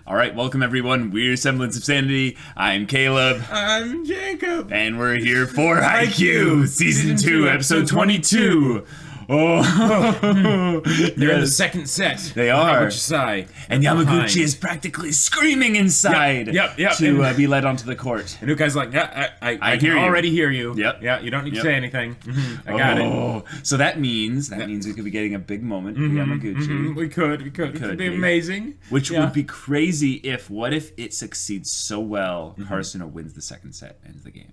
All right, welcome everyone. We're Semblance of Sanity. I'm Caleb. I'm Jacob. And we're here for Haikyuu, Season 2, Episode 22. Oh, they're in the second set. They are. Yamaguchi and Yamaguchi is practically screaming inside to be led onto the court. And Ukai's like, I can already hear you. Yep. Yeah, you don't need to say anything. I got it. So that means we could be getting a big moment for Yamaguchi. We could. It could be amazing. Which would be crazy what if it succeeds so well, Karasuno wins the second set, ends the game.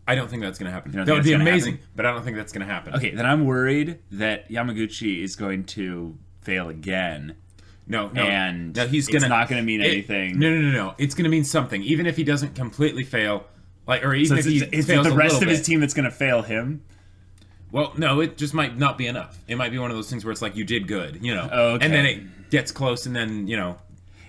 I don't think that's going to happen. That would be amazing, but I don't think that's going to happen. Okay, then I'm worried that Yamaguchi is going to fail again. No, he's not going to mean anything. No. It's going to mean something, even if he doesn't completely fail, or even if he fails the rest of his team that's going to fail him. Well, no, it just might not be enough. It might be one of those things where it's like you did good, Okay. and then it gets close, and then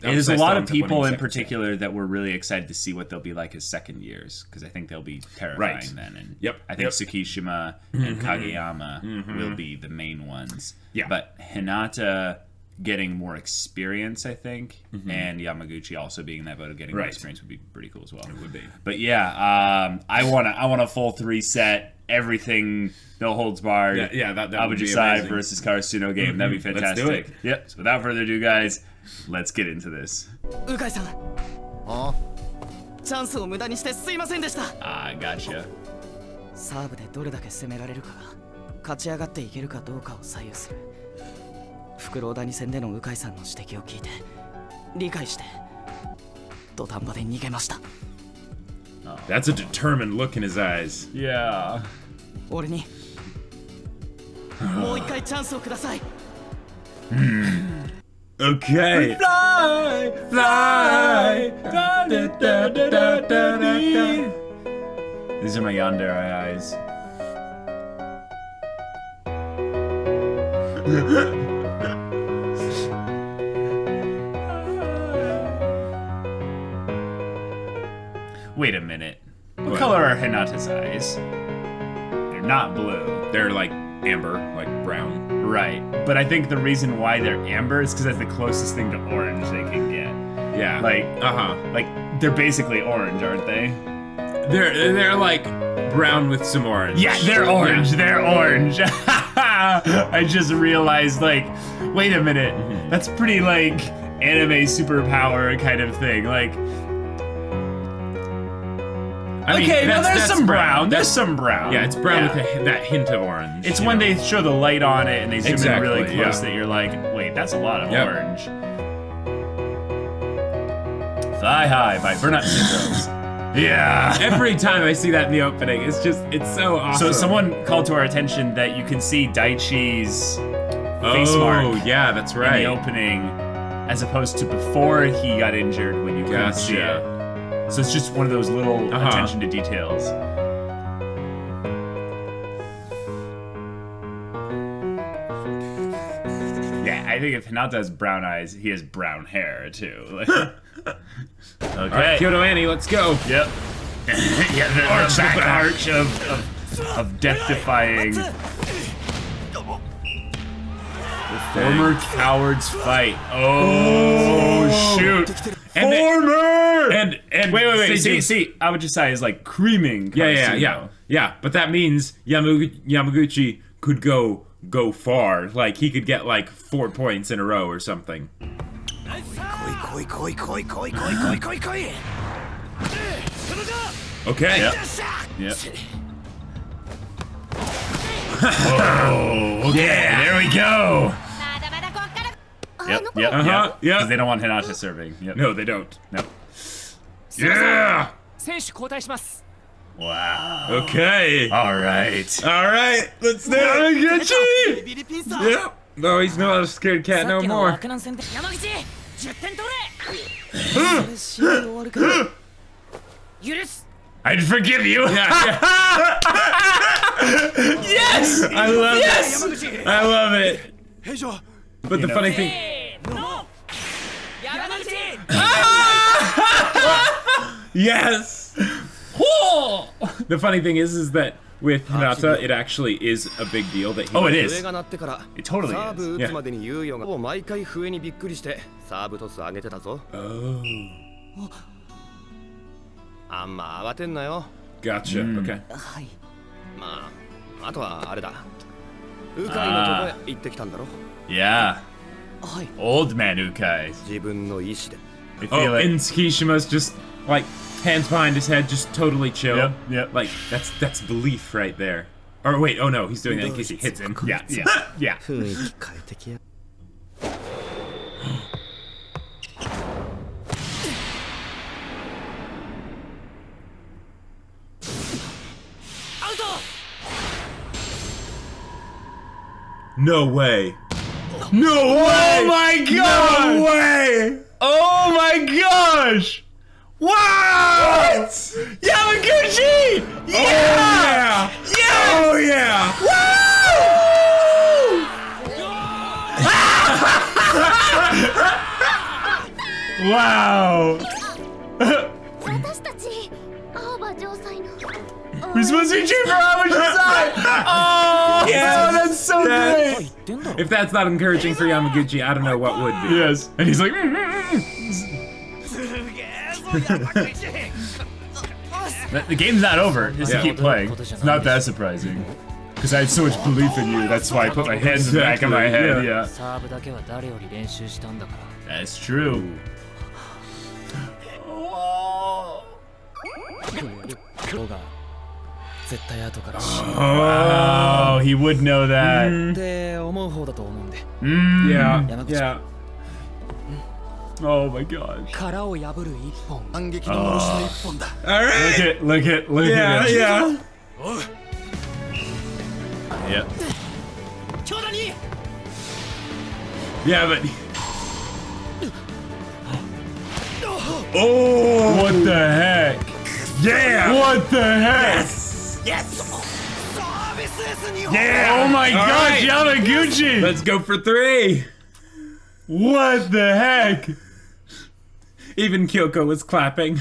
There's a lot of people in particular that we're really excited to see what they'll be like as second years, because I think they'll be terrifying then. And I think Tsukishima and Kageyama will be the main ones. Yeah. But Hinata getting more experience, I think, and Yamaguchi also being in that boat of getting more experience would be pretty cool as well. It would be. But yeah, I want a full 3 set, everything, no holds barred. Yeah, that would be Yamaguchi amazing. versus Karasuno game. That'd be fantastic. Let's do it. Yep. So without further ado, guys, let's get into this. Ukai-san. Chance を無駄にしてすいませんでした。Gotcha. サーブでどれだけ攻められるかが勝ち上がっていけるかどうかを左右する。フクロウ谷戦での鵜飼さんの指摘を聞いて理解して土壇場で逃げました。That's a determined look in his eyes. Yeah. 俺にもう一回チャンスをください。Okay. Fly. These are my yandere eyes. Wait a minute. What color are Hinata's eyes? They're not blue. They're like amber, like brown. Right, but I think the reason why they're amber is because that's the closest thing to orange they can get. Yeah. Like they're basically orange, aren't they? They're like brown with some orange. Yeah, they're orange. Yeah. They're orange. I just realized, like, wait a minute. That's pretty like anime superpower kind of thing. Like, I mean, there's some brown. There's some brown. Yeah, it's brown with that hint of orange. It's when they show the light on it and they zoom in really close that you're like, wait, that's a lot of orange. Thigh High by Burnout Syndromes. Yeah. Every time I see that in the opening, it's so awesome. So someone called to our attention that you can see Daichi's face mark. Oh, yeah, that's right. In the opening, as opposed to before he got injured when you couldn't see it. So it's just one of those little attention to details. Yeah, I think if Hinata has brown eyes, he has brown hair too. Okay. All right, Kyoto Annie, let's go. Yep. Yeah, the back arch of death-defying. The former cowards fight. Oh shoot. Former! And wait. See, Yamaguchi is like creaming. Yeah. But that means Yamaguchi could go far. Like he could get like 4 points in a row or something. Okay. Yep. Oh, yeah. There we go. Yep. Because they don't want Hinata serving. Yep. No, they don't. No. Yeah. Wow. Okay. All right. Let's do it. Yep. No, he's not a scared cat no more. I'd forgive you. Yes. I love it. But the funny thing. Yes. The funny thing is that with Hinata, it actually is a big deal that he... Oh, it is. It totally is. Yeah. Oh. Gotcha. Okay. Yeah. Old man Ukai. Oh, and Tsukishima's just like hands behind his head, just totally chill. Yep. Like that's belief right there. Or wait, oh no, he's doing that in case he hits him. Yeah. No way. No way! Oh my god! No way! Oh my gosh! Wow! What? Yamaguchi! Yeah! Oh yeah! Woo! Wow! We're supposed to be cheering for Yamaguchi's side! Oh, yes. That's so great! If that's not encouraging for Yamaguchi, I don't know what would be. Yes. And he's like... The game's not over, just to keep playing. It's not that surprising. Because I had so much belief in you, that's why I put my hands in the back of my head, yeah. That's true. Oh, he would know that. Yeah. Oh my gosh. Alright. Look at it. Yeah. Yep. Yeah, but... Oh! What the heck? Yeah! What the heck? Yes! Yeah! Oh my gosh, Yamaguchi! Let's go for 3! What the heck? Even Kyoko was clapping.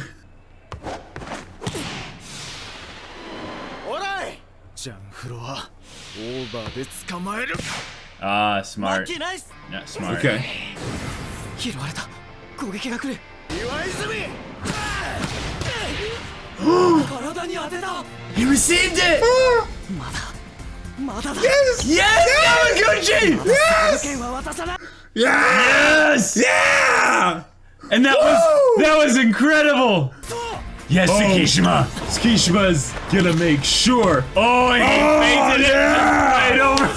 Ah, smart. Yeah, smart. Okay. He received it! Yes! Yes! Yamaguchi! Yes! Yes! Yeah! And that was incredible! Yes, Tsukishima! Tsukishima's gonna make sure. Oh, he fainted it right over.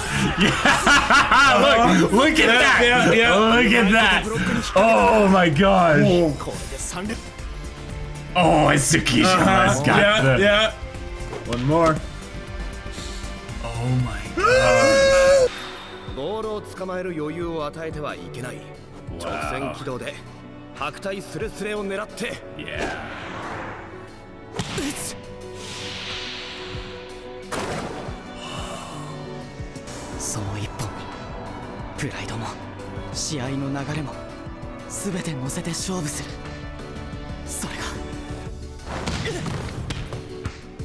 Yeah! Look at that! Yeah. Look at that! Oh my gosh! Oh, and Tsukishima's got the... Yeah. One more. Oh my god. Yeah.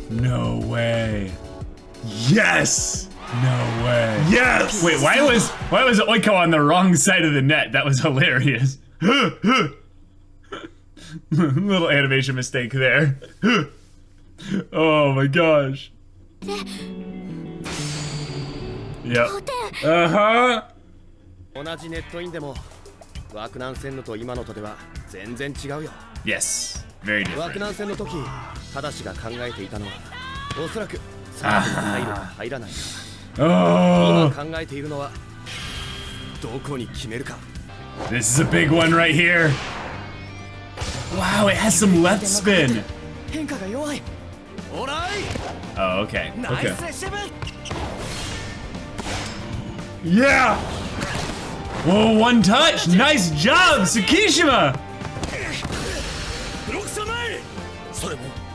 No way. Yes! No way. Yes! Wait, why was Oiko on the wrong side of the net? That was hilarious. Little animation mistake there. Oh my gosh. Yep. Uh-huh. Yes. Very different. Oh. This is a big one right here. Wow, it has some left spin. Oh, okay. Okay. Yeah! Whoa, one touch! Nice job, Tsukishima!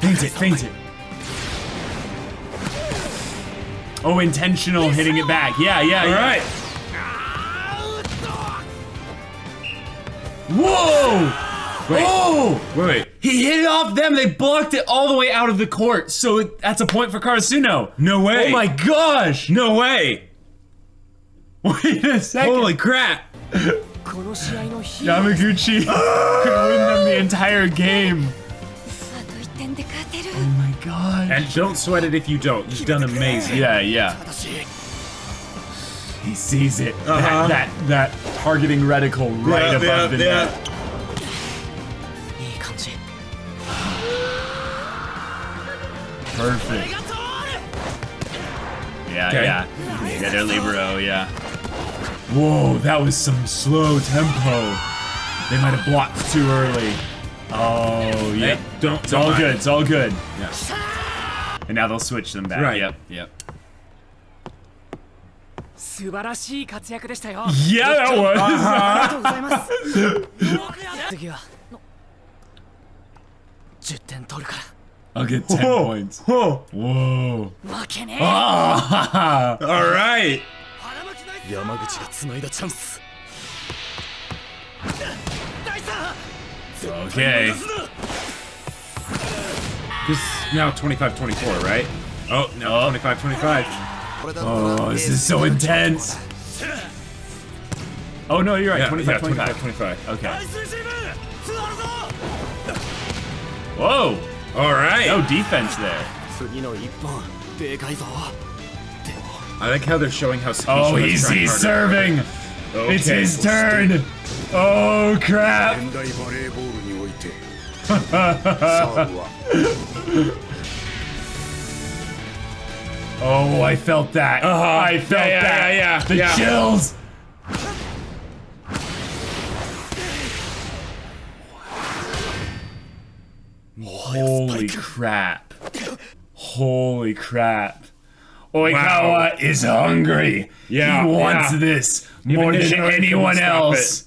Feint it. Oh, intentional hitting it back. Yeah. Alright. Whoa! Wait. Oh! Wait. He hit it off them. They blocked it all the way out of the court. So that's a point for Karasuno. No way. Oh my gosh. No way. Wait a second. Holy crap. Yamaguchi could win them the entire game. Oh my god. And don't sweat it if you don't. You've done amazing. Yeah. He sees it. That targeting reticle right above the net. Perfect. Yeah. Get their libero, yeah. Whoa, that was some slow tempo. They might have blocked too early. Oh, yeah. Hey, it's all good. It's all good. Yeah. And now they'll switch them back. Right. Yep. Yeah, that was. I'll get 10 points. Whoa. All right. Okay. This is now 25-24, right? Oh, no, 25-25. Oh, this is so intense. Oh, no, you're right. 25-25. Okay. Whoa. All right. No defense there. I like how they're showing how Oh, he's serving. Okay. It's his turn. Oh, crap. Oh, I felt that. I felt that. Yeah. The chills. Holy crap. Holy crap. Oikawa is hungry. Yeah, he wants this more than anyone else.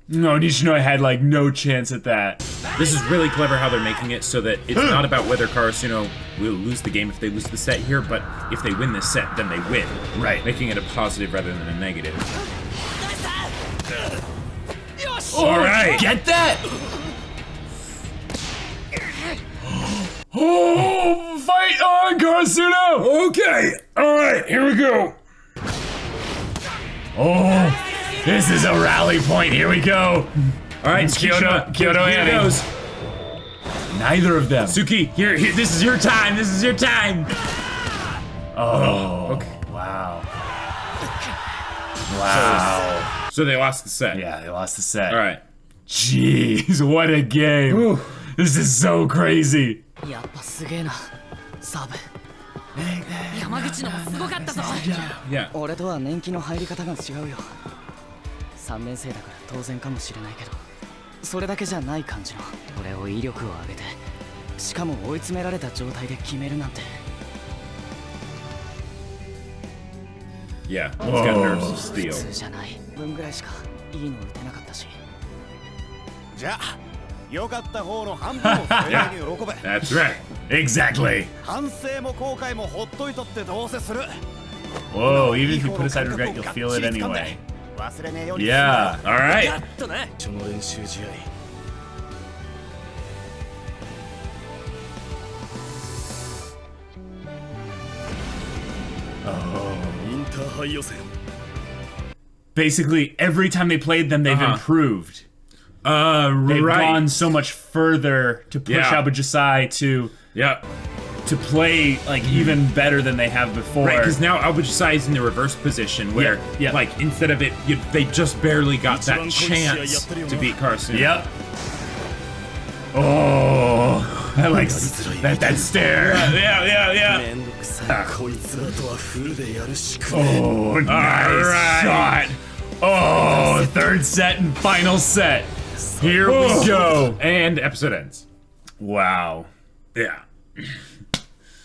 No, Nishinoya had like no chance at that. This is really clever how they're making it so that it's not about whether Karasuno will lose the game if they lose the set here, but if they win this set, then they win. Right. Making it a positive rather than a negative. All right. Get that? Oh, fight on, Karasuno! Okay. All right. Here we go. Oh, this is a rally point. Here we go. All right, Kyoto here Annie. goes. Neither of them. Suki, here, this is your time. This is your time. Oh, okay. Wow. So they lost the set. Yeah, they lost the set. All right. Jeez, what a game. Ooh. This is so crazy. Yeah. 俺とは年季の入り方が違うよ。3年生だから当然かもしれないけど、それだけじゃない感じの。俺を威力を上げて、しかも追い詰められた状態で決めるなんて。Yeah, he's got nerves of steel. 普通じゃない。分ぐらいしかいいの打てなかったし。じゃあ、良かった方の半分を盛大に喜べ。That's right. Exactly. 反省も後悔もほっといとってどうせする。 Whoa, even if you put aside regret, you'll feel it anyway. Yeah, alright. Basically, every time they played them, they've improved. They've gone so much further to push Abujasai to play like even better than they have before. Right, because now Abujasai is in the reverse position where, like, instead of it, they just barely got that chance to beat Karasuno. Yep. Oh, I like that stare. Yeah. Oh, nice shot. Oh, third set and final set. Here we go. And episode ends. Wow. Yeah.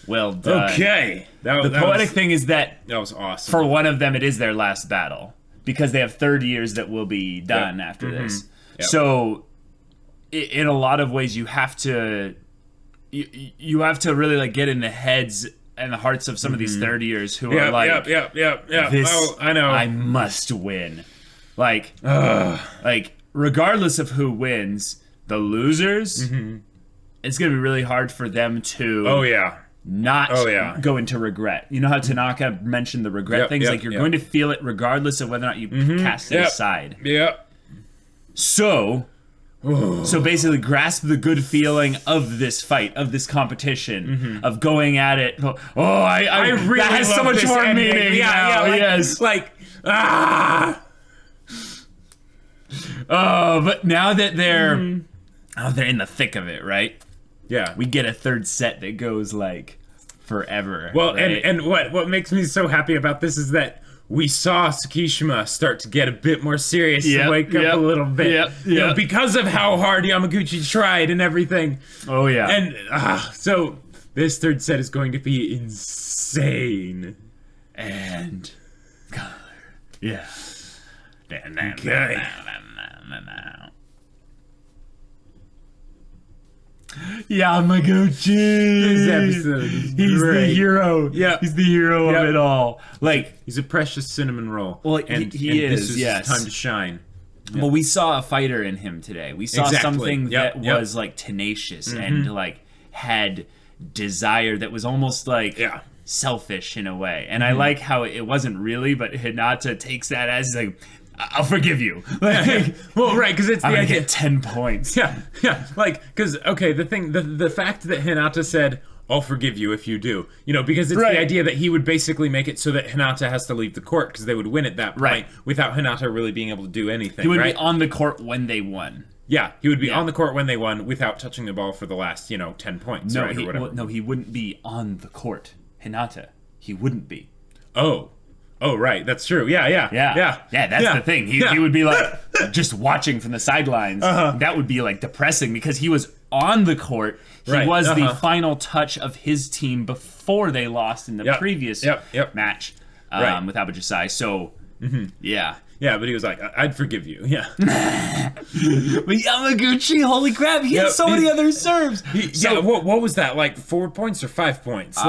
Well done. Okay. The poetic thing is that was awesome. For one of them, it is their last battle because they have 30 years that will be done after this. Yep. So, in a lot of ways, you have to really like get in the heads and the hearts of some of these 30 years who are like, this, I know. I must win. Like regardless of who wins, the losers, it's going to be really hard for them to not go into regret. You know how Tanaka mentioned the regret things? Like, you're going to feel it regardless of whether or not you cast it aside. So basically grasp the good feeling of this fight, of this competition, of going at it. I really that has so much more ending. Meaning. Yes. Like, but now that they're in the thick of it, right? Yeah. We get a third set that goes like forever. Well, right? and what makes me so happy about this is that we saw Tsukishima start to get a bit more serious and wake up a little bit. You know, because of how hard Yamaguchi tried and everything. Oh, yeah. And so this third set is going to be insane. And color. Yeah. Okay. Yamaguchi. This episode is He's great. the hero. Yeah. He's the hero of it all. Like, he's a precious cinnamon roll. Well, and he is. This is his time to shine. Well, we saw a fighter in him today. We saw something that was like tenacious and like had desire that was almost like selfish in a way. And I like how it wasn't really, but Hinata takes that as like, I'll forgive you. Like, well, right, because it's I'm the gonna idea. get 10 points. Yeah, like, because, okay, the fact that Hinata said, I'll forgive you if you do, you know, because it's the idea that he would basically make it so that Hinata has to leave the court because they would win at that point without Hinata really being able to do anything. He would be on the court when they won. Yeah, he would be on the court when they won without touching the ball for the last, 10 points, no, right, or whatever. No, he wouldn't be on the court. Hinata, he wouldn't be. Oh, right. That's true. Yeah. That's the thing. He would be like just watching from the sidelines. That would be like depressing because he was on the court. He was the final touch of his team before they lost in the previous match with Abajisai. So, Yeah, but he was like, I'd forgive you. Yeah. But Yamaguchi, holy crap, he had so many other serves. What was that? Like 4 points or 5 points?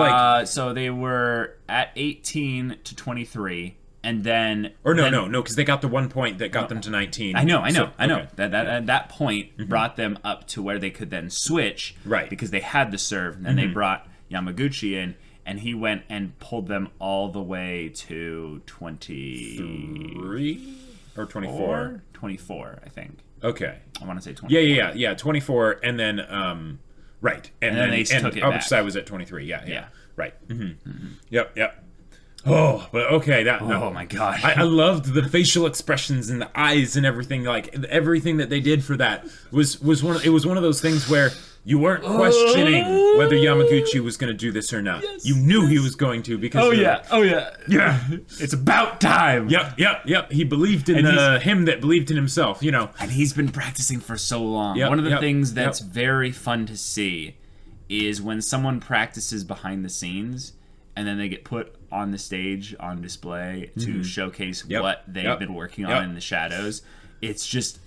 So they were at 18 to 23, and then... No, because they got the 1 point that got them to 19. I know. Okay. That point brought them up to where they could then switch. Right. Because they had the serve, and then they brought Yamaguchi in, and he went and pulled them all the way to 23 or 24? 24, I think. Okay. I want to say 24. Yeah, 24, and then, right. And then they took it back. Abajisai was at 23, yeah. Right. Yep. Oh, but okay, oh my god. I loved the facial expressions and the eyes and everything, like, everything that they did for that was one of those things where you weren't questioning whether Yamaguchi was going to do this or not. Yes, you knew he was going to because... Yeah. It's about time. Yep. He believed in him that believed in himself, And he's been practicing for so long. One of the things that's very fun to see is when someone practices behind the scenes and then they get put on the stage on display to showcase what they've been working on in the shadows. It's just...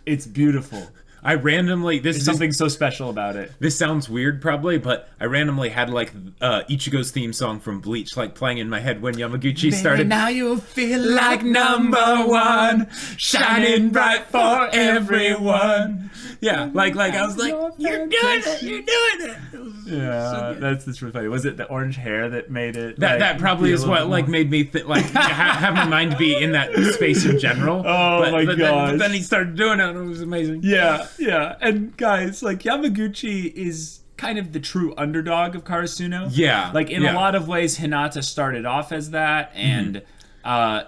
It's beautiful. I randomly... There's something so special about it. This sounds weird, probably, but I randomly had, like, Ichigo's theme song from Bleach, like, playing in my head when Yamaguchi started. Now you feel like number one, shining bright for everyone. Yeah, like I was like, you're doing it. Yeah, that's really funny. Was it the orange hair that made it? That probably is what made me have my mind be in that space in general. My gosh! But then he started doing it, and it was amazing. Yeah. And guys, like Yamaguchi is kind of the true underdog of Karasuno. Yeah. Like in a lot of ways, Hinata started off as that, and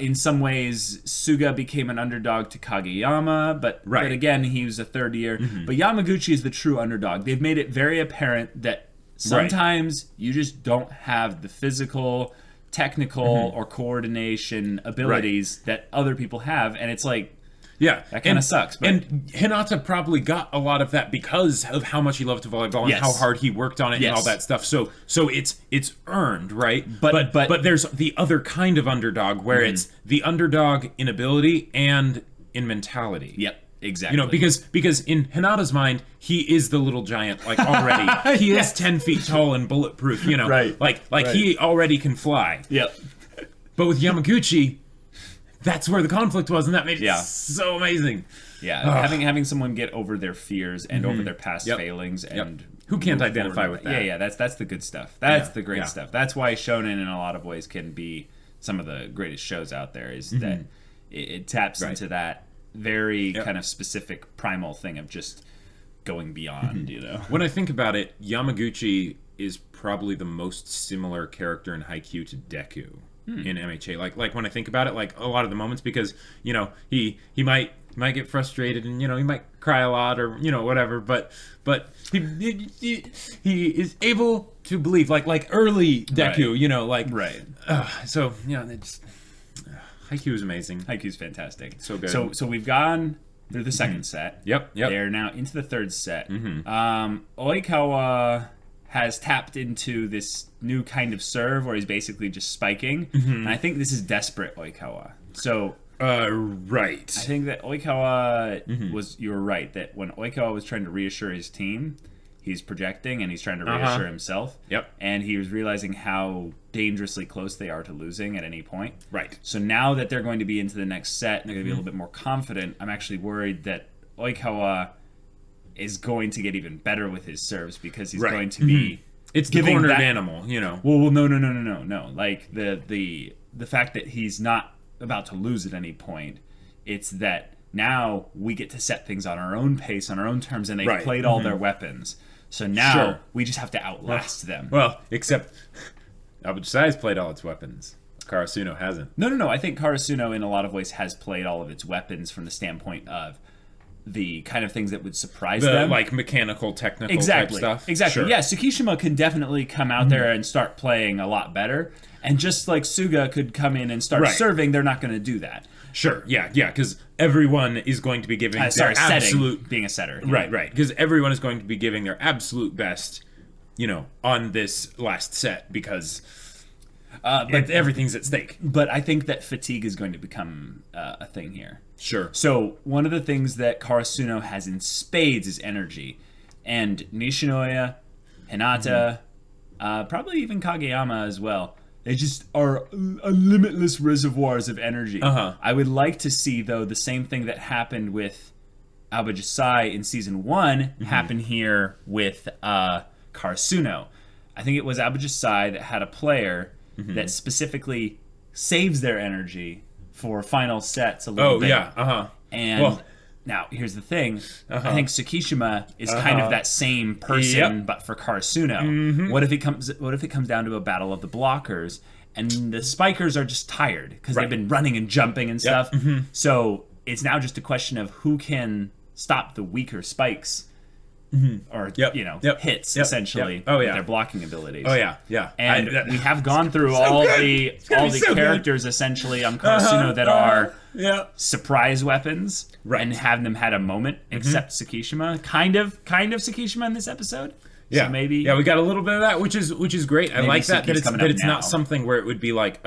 in some ways, Suga became an underdog to Kageyama, but again, he was a third year. But Yamaguchi is the true underdog. They've made it very apparent that sometimes you just don't have the physical, technical, or coordination abilities that other people have, and it's like, that kind of sucks. But... And Hinata probably got a lot of that because of how much he loved to volleyball and how hard he worked on it and all that stuff. So it's earned, right? But there's the other kind of underdog where it's the underdog in ability and in mentality. Yep. Exactly. Because in Hinata's mind, he is the little giant, like, already. He is 10 feet tall and bulletproof, Right. Like he already can fly. Yep. But with Yamaguchi, that's where the conflict was, and that made it so amazing. Yeah, having someone get over their fears and over their past failings and who can't identify with that? Yeah, that's the good stuff. That's the great stuff. That's why shonen in a lot of ways can be some of the greatest shows out there. Is that it taps into that very kind of specific primal thing of just going beyond. You know, when I think about it, Yamaguchi is probably the most similar character in Haikyuu to Deku in MHA. Like when I think about it, like a lot of the moments, because you know he might get frustrated and you know he might cry a lot or you know whatever, but he is able to believe like early Deku, you know, like so you know it's Haikyuu is amazing. Haikyuu's fantastic. So good. So we've gone through the second set. Yep. They're now into the third set. Oikawa has tapped into this new kind of serve where he's basically just spiking, and I think this is desperate Oikawa. So right. I think that Oikawa was, you were right, that when Oikawa was trying to reassure his team, he's projecting and he's trying to reassure himself. Yep. And he was realizing how dangerously close they are to losing at any point. Right. So now that they're going to be into the next set and they're going to be a little bit more confident, I'm actually worried that Oikawa is going to get even better with his serves because he's going to be it's the cornered animal, you know. Well, no. Like the fact that he's not about to lose at any point, it's that now we get to set things on our own pace, on our own terms, and they've played all their weapons. So now we just have to outlast them. Well, except Abuchi has played all its weapons. Karasuno hasn't. No. I think Karasuno in a lot of ways has played all of its weapons from the standpoint of the kind of things that would surprise them. Like mechanical, technical type stuff. Exactly. Sure. Yeah, Tsukishima can definitely come out there and start playing a lot better. And just like Suga could come in and start serving, they're not going to do that. Sure, yeah, because everyone is going to be giving their absolute... being a setter. Right, because everyone is going to be giving their absolute best, you know, on this last set, because... but everything's at stake. But I think that fatigue is going to become a thing here. Sure. So one of the things that Karasuno has in spades is energy. And Nishinoya, Hinata, probably even Kageyama as well, they just are limitless reservoirs of energy. I would like to see, though, the same thing that happened with Abuchi in Season 1 happen here with Karasuno. I think it was Abuchi that had a player that specifically saves their energy for final sets a little bit. And now, here's the thing. I think Tsukishima is kind of that same person, but for Karasuno. What if it comes down to a battle of the blockers, and the spikers are just tired because they've been running and jumping and stuff. So it's now just a question of who can stop the weaker spikes. Or hits essentially with their blocking abilities. And we have gone through all the characters essentially on Karasuno that are surprise weapons and have them had a moment, except Tsukishima. Kind of Tsukishima in this episode. Yeah, so maybe we got a little bit of that, which is great. I like that it's not something where it would be like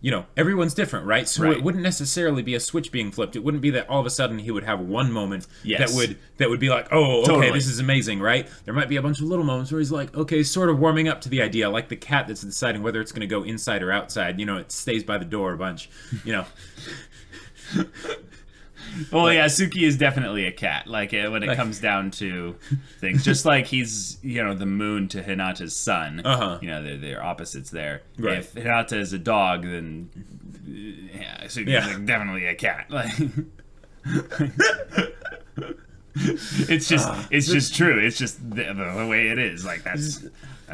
you know, everyone's different, right? So it wouldn't necessarily be a switch being flipped. It wouldn't be that all of a sudden he would have one moment that would be like, oh, okay, this is amazing, right? There might be a bunch of little moments where he's like, okay, sort of warming up to the idea, like the cat that's deciding whether it's going to go inside or outside. You know, it stays by the door a bunch, you know. Well, yeah, Suki is definitely a cat. Like when it comes down to things, just like he's, you know, the moon to Hinata's sun. You know, they're opposites there. Right. If Hinata is a dog, then Suki is like definitely a cat. Like, it's just true. It's just the way it is. Like that's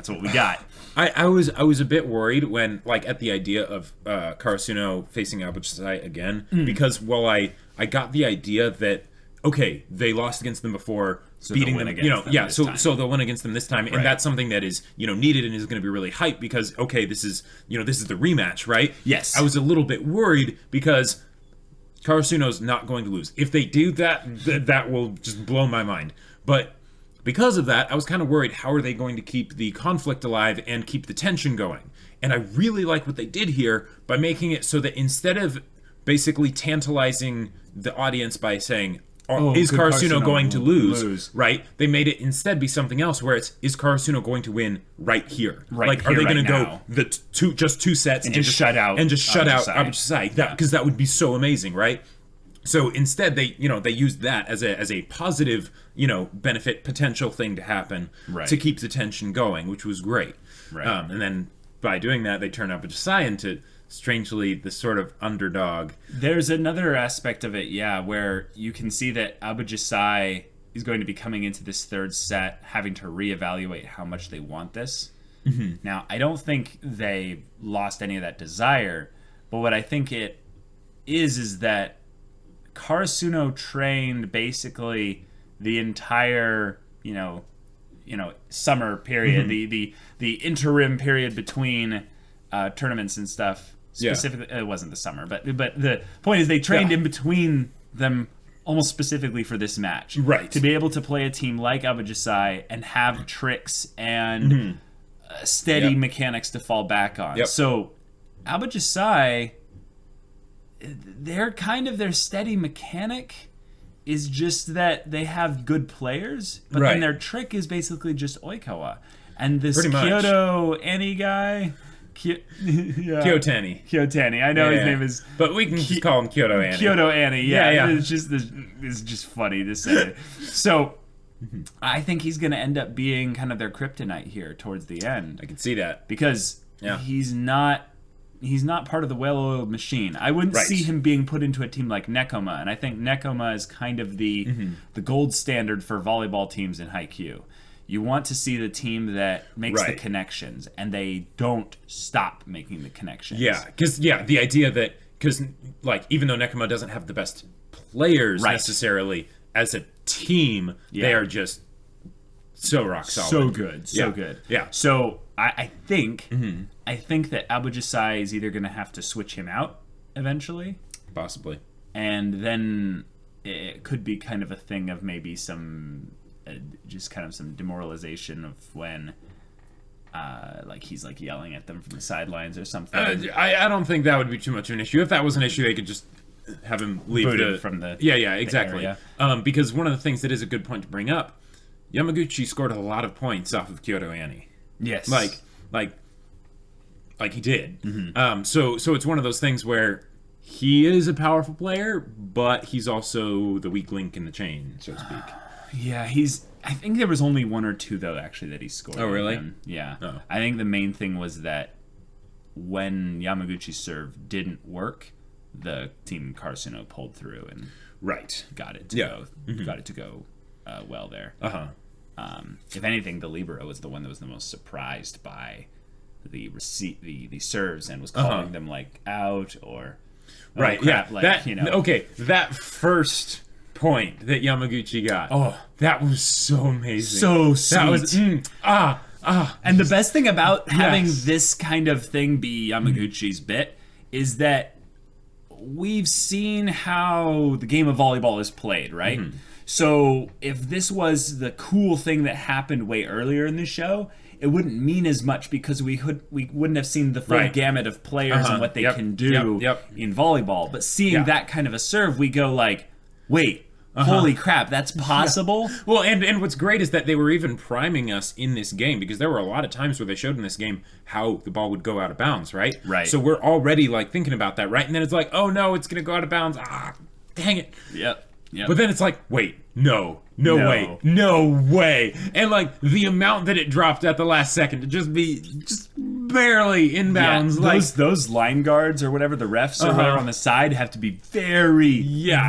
what we got. I was a bit worried when, like, at the idea of Karasuno facing Abuchi again, because while I got the idea that, okay, they lost against them before, so beating them, you know, so they'll win against them this time, and that's something that is, you know, needed and is going to be really hyped because, okay, this is the rematch, right? Yes. I was a little bit worried because Karasuno's not going to lose. If they do that, that will just blow my mind. But because of that, I was kind of worried, how are they going to keep the conflict alive and keep the tension going? And I really like what they did here by making it so that instead of basically tantalizing the audience by saying, is Karasuno going to lose? Right? They made it instead be something else where it's, is Karasuno going to win right here? Right like, here, are they going to go the two sets and just shut out Yamaguchi? Because that would be so amazing, right? So instead, they used that as a positive, benefit potential thing to happen to keep the tension going, which was great. Right. And then by doing that, they turn Yamaguchi into, strangely, the sort of underdog. There's another aspect of it, where you can see that Yamaguchi is going to be coming into this third set having to reevaluate how much they want this. Mm-hmm. Now, I don't think they lost any of that desire, but what I think it is that Karasuno trained basically the entire, summer period, the interim period between tournaments and stuff. Specifically, it wasn't the summer, but the point is they trained in between them almost specifically for this match, right? To be able to play a team like Yamaguchi and have tricks and steady mechanics to fall back on. Yep. So Yamaguchi, their steady mechanic is just that they have good players, but then their trick is basically just Oikawa. And this Kyoto Annie guy... Kyotani. I know his name is... But we can just call him Kyoto Annie. Kyoto Annie, yeah. It's just funny to say. So, I think he's going to end up being kind of their kryptonite here towards the end. I can see that. Because he's not part of the well-oiled machine. I wouldn't see him being put into a team like Nekoma, and I think Nekoma is kind of the gold standard for volleyball teams in Haikyuu. You want to see the team that makes the connections, and they don't stop making the connections. Yeah, because the idea that even though Nekoma doesn't have the best players necessarily as a team, they are just so rock solid, so good. Yeah. So I think that Yamaguchi is either going to have to switch him out eventually, possibly, and then it could be kind of a thing of maybe some. Just kind of some demoralization of when he's yelling at them from the sidelines or something. I don't think that would be too much of an issue. If that was an issue, they could just have him leave from the exactly. Because one of the things that is a good point to bring up, Yamaguchi scored a lot of points off of Kyoto Annie. Yes, like he did. Mm-hmm. So it's one of those things where he is a powerful player, but he's also the weak link in the chain, so to speak. Yeah, I think there was only one or two, though, actually, that he scored. Oh, really? Yeah. Oh. I think the main thing was that when Yamaguchi's serve didn't work, the team Karasuno pulled through and got it to go well there. Uh-huh. If anything, the libero was the one that was the most surprised by the serves and was calling them, out or... crap, that first... point that Yamaguchi got. Oh, that was so amazing. So sweet. That was And the best thing about having this kind of thing be Yamaguchi's bit is that we've seen how the game of volleyball is played, right? Mm-hmm. So if this was the cool thing that happened way earlier in the show, it wouldn't mean as much because we wouldn't have seen the full gamut of players and what they can do in volleyball. But seeing that kind of a serve, we go wait, holy crap, that's possible? Yeah. Well, and what's great is that they were even priming us in this game, because there were a lot of times where they showed in this game how the ball would go out of bounds, right? Right. So we're already, thinking about that, right? And then it's oh no, it's going to go out of bounds. Dang it. Yep. But then it's wait, no way. And, the amount that it dropped at the last second to just barely inbounds. Yeah, those line guards or whatever, the refs or whatever on the side have to be very,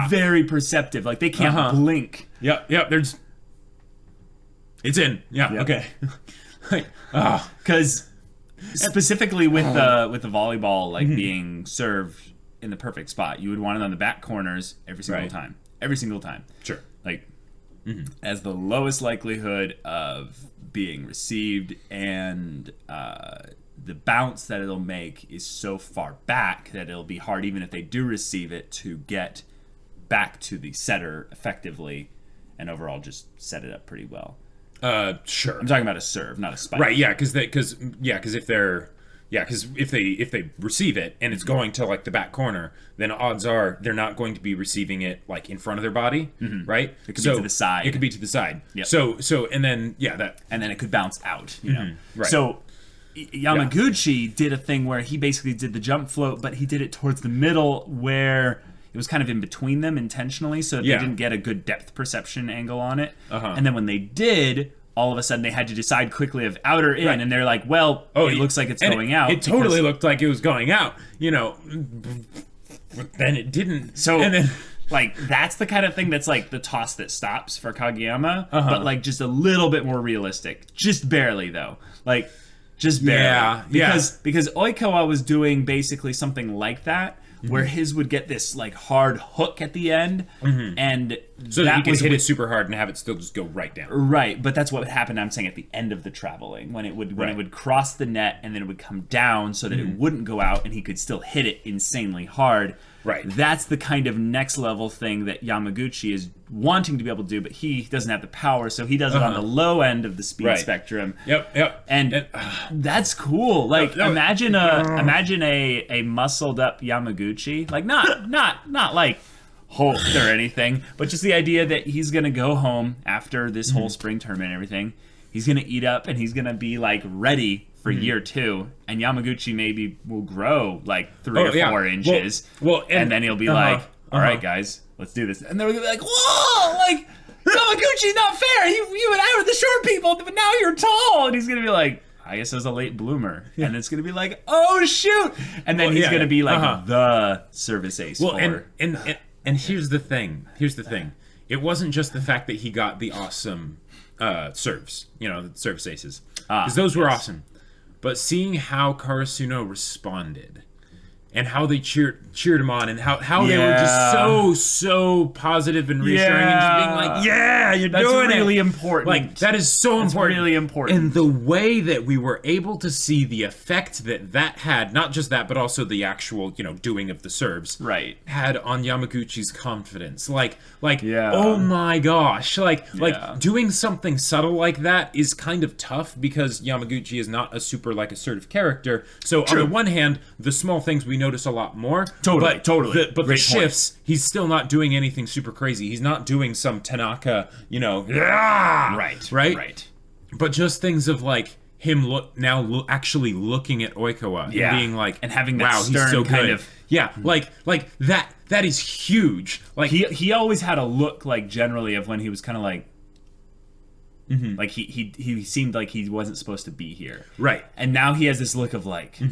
very perceptive. They can't blink. Yep, it's in. Yeah, okay. Because specifically with the volleyball, being served in the perfect spot, you would want it on the back corners every single time. Every single time. Sure. As the lowest likelihood of being received, and the bounce that it'll make is so far back that it'll be hard, even if they do receive it, to get back to the setter effectively and overall just set it up pretty well. Sure. I'm talking about a serve, not a spike. Right, yeah, because if they're Yeah, because if they receive it and it's going to like the back corner, then odds are they're not going to be receiving it like in front of their body, right? It could be to the side. It could be to the side. Yep. So and then and then it could bounce out. You know. Right. So Yamaguchi did a thing where he basically did the jump float, but he did it towards the middle where it was kind of in between them intentionally, so that they didn't get a good depth perception angle on it. And then when they did, all of a sudden they had to decide quickly of out or in, and they're like, well, it looks like it's going out. It totally looked like it was going out, you know, but then it didn't. So, and then, like, that's the kind of thing that's like the toss that stops for Kageyama, but like just a little bit more realistic. Just barely, though. Like, just barely. Because Oikawa was doing basically something like that, where his would get this like hard hook at the end, and so that he can hit it super hard and have it still just go right down. Right, but that's what happened. I'm saying at the end of the traveling, when it would cross the net and then it would come down, so that it wouldn't go out and he could still hit it insanely hard. Right. That's the kind of next level thing that Yamaguchi is wanting to be able to do, but he doesn't have the power, so he does it on the low end of the speed spectrum. Yep. And that's cool. Like imagine a muscled up Yamaguchi, like not like Hulk or anything, but just the idea that he's gonna go home after this whole spring tournament and everything. He's gonna eat up and he's gonna be like ready for year 2, and Yamaguchi maybe will grow like 3 or 4 inches. And then he'll be like, all right, guys, let's do this. And they're gonna be like, whoa, like, Yamaguchi, not fair. You and I were the short people, but now you're tall. And he's gonna be like, I guess I was a late bloomer. And it's gonna be like, oh shoot. And then he's gonna be like the service ace. And here's the thing. It wasn't just the fact that he got the awesome serves, you know, the service aces, because those were awesome. But seeing how Karasuno responded and how they cheered him on, and how they were just so positive and reassuring, and just being like, yeah, you're doing it. That's really important. Like, that is so important. Really important. And the way that we were able to see the effect that had, not just that, but also the actual, you know, doing of the serves, had on Yamaguchi's confidence. Like, oh my gosh. Like doing something subtle like that is kind of tough, because Yamaguchi is not a super, like, assertive character. So on the one hand, the small things we notice a lot more. Totally. But the shifts, he's still not doing anything super crazy. He's not doing some Tanaka, you know, right. But just things of like him actually looking at Oikawa and being like, and having that stern he's so kind good. of like that is huge. Like he always had a look like generally of when he was kind of like. Like he seemed like he wasn't supposed to be here, right? And now he has this look of like, all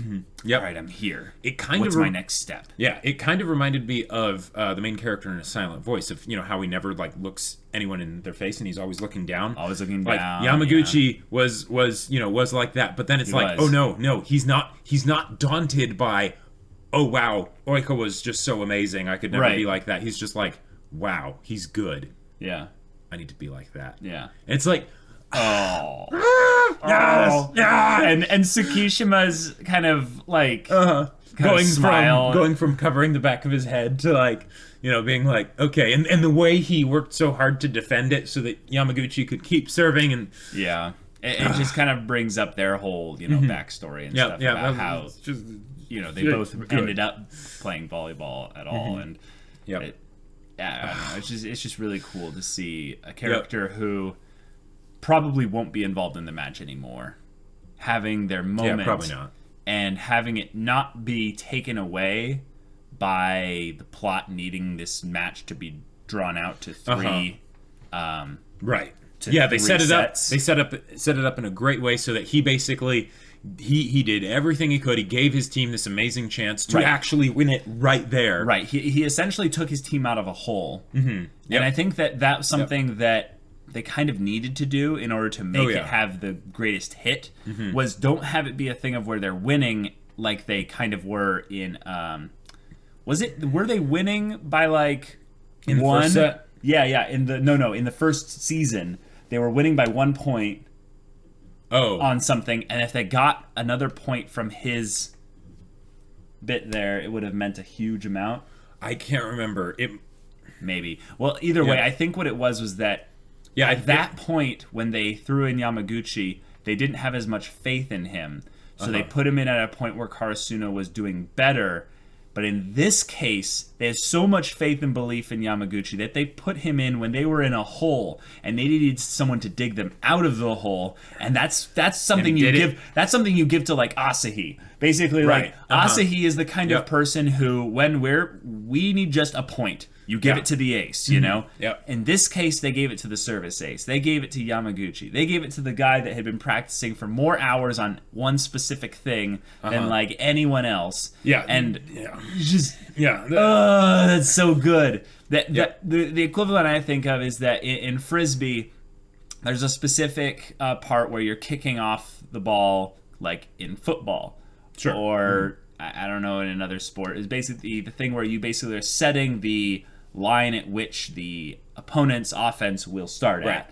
right, I'm here. What's my next step? Yeah, it kind of reminded me of the main character in A Silent Voice, of, you know, how he never like looks anyone in their face, and he's always looking down. Like Yamaguchi was like that, but then it's oh no, he's not daunted by, oh wow, Oika was just so amazing, I could never be like that. He's just like, wow, he's good. Yeah. I need to be like that. Yeah. And it's like, yes. And Tsukishima's kind of like going from covering the back of his head to like, you know, being like, okay, and the way he worked so hard to defend it so that Yamaguchi could keep serving, and it just kind of brings up their whole, you know, backstory and stuff about how just, you know, they both ended up playing volleyball at all, and I don't know. It's just really cool to see a character who probably won't be involved in the match anymore having their moment. Yeah, probably not. And having it not be taken away by the plot needing this match to be drawn out to 3. Right. They set it up. They set it up in a great way so that he basically he did everything he could. He gave his team this amazing chance to actually win it right there. Right. He essentially took his team out of a hole. And I think that that's something that they kind of needed to do in order to make it have the greatest hit, was don't have it be a thing of where they're winning like they kind of were in were they winning by like in the first set? In the first season they were winning by 1 point on something, and if they got another point from his bit there, it would have meant a huge amount. I can't remember it. Maybe. Well, either way, I think what it was that at that point when they threw in Yamaguchi, they didn't have as much faith in him. So they put him in at a point where Karasuno was doing better. But in this case, they have so much faith and belief in Yamaguchi that they put him in when they were in a hole and they needed someone to dig them out of the hole. And that's something you give. That's something you give to like Asahi. Basically, like Asahi is the kind of person who, when we need just a point, you give it to the ace, you know? In this case, they gave it to the service ace. They gave it to Yamaguchi. They gave it to the guy that had been practicing for more hours on one specific thing than like anyone else. And just that's so good. The equivalent I think of is that in Frisbee, there's a specific part where you're kicking off the ball like in football. Or I don't know, in another sport. It's basically the thing where you basically are setting the line at which the opponent's offense will start at.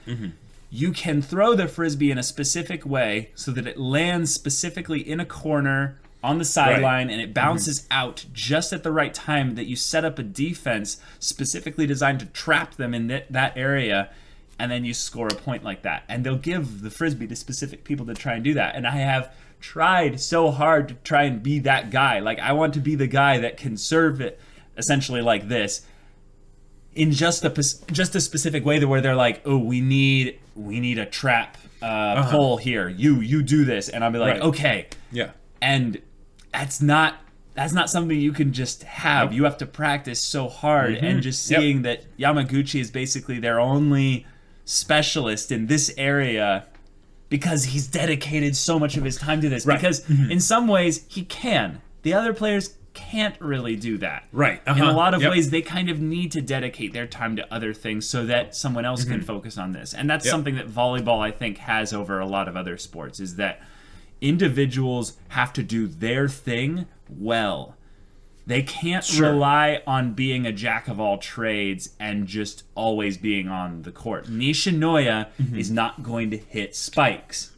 You can throw the Frisbee in a specific way so that it lands specifically in a corner on the sideline and it bounces out just at the right time, that you set up a defense specifically designed to trap them in that area, and then you score a point like that. And they'll give the Frisbee to specific people to try and do that. And I have tried so hard to try and be that guy. Like, I want to be the guy that can serve it essentially like this, in just a specific way, where they're like, oh, we need a trap pull here. You do this, and I'll be like, okay, and that's not something you can just have. You have to practice so hard, and just seeing that Yamaguchi is basically their only specialist in this area because he's dedicated so much of his time to this. Because in some ways he can. The other players can't really do that. In a lot of ways, they kind of need to dedicate their time to other things so that someone else can focus on this. And that's something that volleyball, I think, has over a lot of other sports, is that individuals have to do their thing well. They can't rely on being a jack of all trades and just always being on the court. Nishinoya is not going to hit spikes.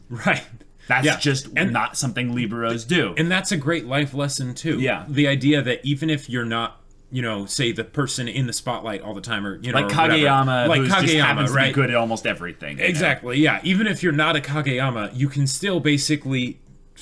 That's just not something liberos do. And that's a great life lesson, too. The idea that even if you're not, say the person in the spotlight all the time, or, like Kageyama, who just happens to be good at almost everything. Exactly, Even if you're not a Kageyama, you can still basically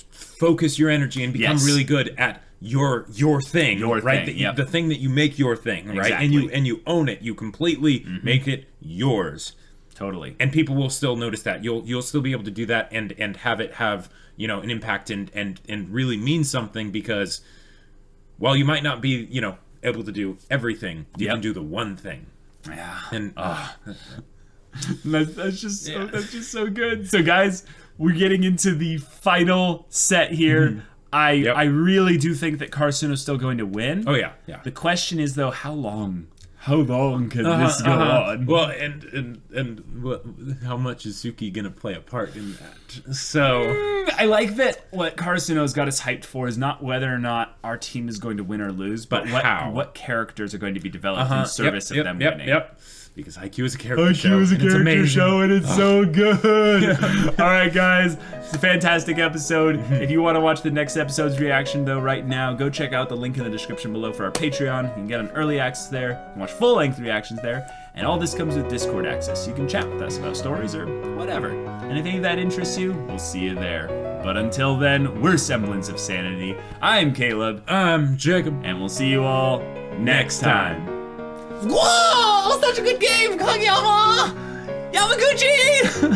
focus your energy and become really good at your thing, the thing that you make your thing, right? And you own it. You completely make it yours. Totally. And people will still notice that. You'll still be able to do that and have it have, an impact and really mean something, because while you might not be, able to do everything, you can do the one thing. And that's just so good. So guys, we're getting into the final set here. I really do think that Karasuno's still going to win. The question is, though, how long? How long can this go on? Well, and how much is Suki gonna play a part in that? So I like that what Karasuno's got us hyped for is not whether or not our team is going to win or lose, but what characters are going to be fantastic in service of them winning. Because Haikyuu is a character show. Haikyuu is a character show, and it's so good. All right, guys. It's a fantastic episode. If you want to watch the next episode's reaction, though, right now, go check out the link in the description below for our Patreon. You can get an early access there. You can watch full-length reactions there. And all this comes with Discord access. You can chat with us about stories or whatever. And if any of that interests you, we'll see you there. But until then, we're Semblance of Sanity. I'm Caleb. I'm Jacob. And we'll see you all next time. Whoa! Such a good game, Kageyama! Yamaguchi!